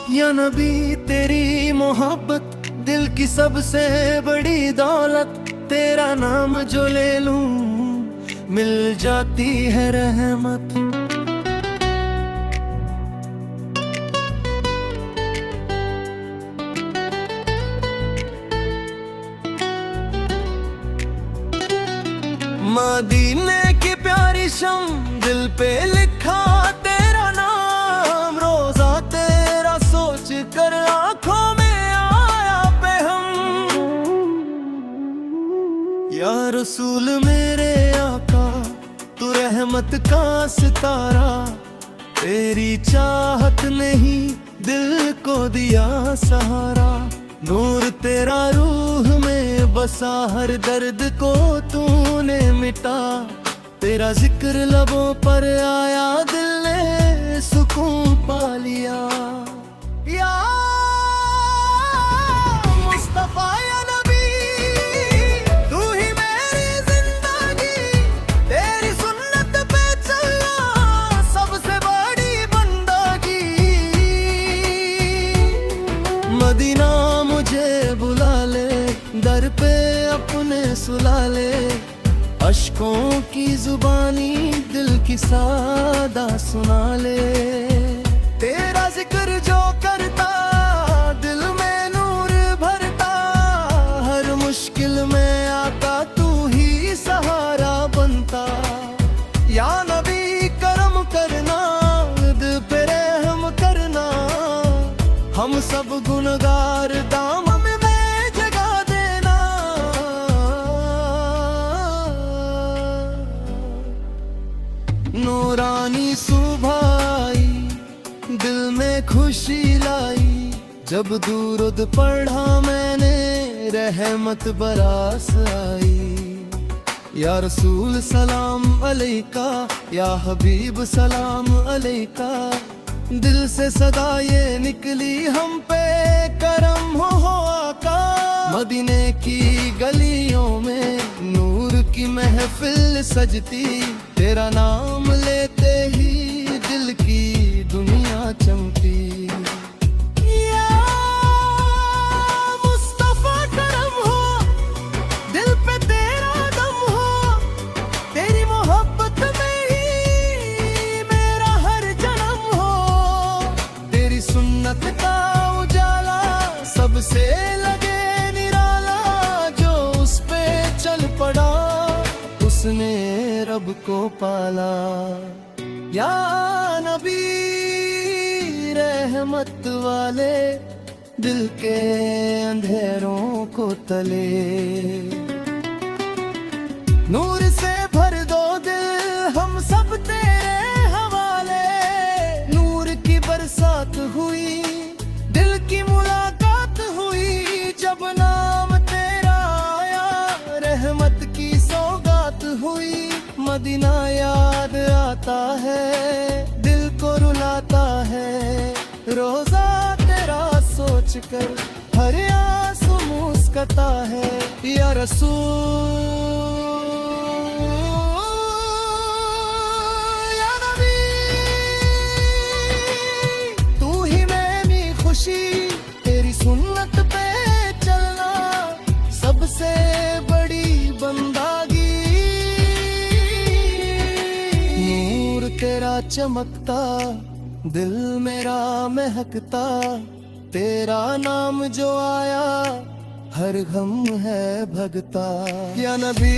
या नबी तेरी मोहब्बत दिल की सबसे बड़ी दौलत, तेरा नाम जो ले लूं मिल जाती है रहमत। मदीने की प्यारी शम दिल पे लिखा तेरा नाम, रोजा तेरा सोच कर आंखों में आया पे हम। या रसूल मेरे आका तू रहमत का सितारा, तेरी चाहत ने ही दिल को दिया सहारा। नूर तेरा रूह में बसा, हर दर्द को तूने मिटा, तेरा जिक्र लबों पर आया दिल ने सुकून पा लिया। या मुस्तफा या नबी तू ही मेरी जिंदगी, तेरी सुन्नत पे चलना सबसे बड़ी बंदगी। मदीना मुझे बुला ले, दर पे अपने सुला ले, अश्कों की जुबानी दिल की सादा सुना ले। तेरा जिक्र जो करता दिल में नूर भरता, हर मुश्किल में आता तू ही सहारा बनता। या नबी करम करना, दिल पे रहम करना, हम सब गुनहगार दामन में जगा देना। नूरानी सुबह आई दिल में खुशी लाई, जब दुरूद पढ़ा मैंने रहमत बरस आई। या रसूल सलाम अलैका, या हबीब सलाम अलैका, दिल से सदा ये निकली हम पे करम हो आका। मदीने की गलियों में नूर की महफिल सजती, तेरा नाम लेते ही दिल की दुनिया चमकी। या मुस्तफा करम हो, दिल पे तेरा दम हो, तेरी मोहब्बत में ही मेरा हर जन्म हो। तेरी सुन्नत का उजाला सबसे लगे निराला, जो उस पे चल पड़ा उसने रब को पाला। या नबी रहमत वाले दिल के अंधेरों को तले, नूर से भर दो दिल हम सब तेरे हवाले। नूर की बरसात हुई, दिल की मुलाकात हुई, जब नाम तेरा आया रहमत की सौगात हुई। मदीना याद आता है, दिल को रुलाता है, रोजा तेरा सोच कर हर आंसू मुस्कुराता है। या रसूल या नबी तू ही मेरी खुशी, तेरी सुन्नत पे चलना सबसे बड़ी बंदगी। नूर तेरा चमकता, दिल मेरा महकता, तेरा नाम जो आया हर गम है भगता। या नबी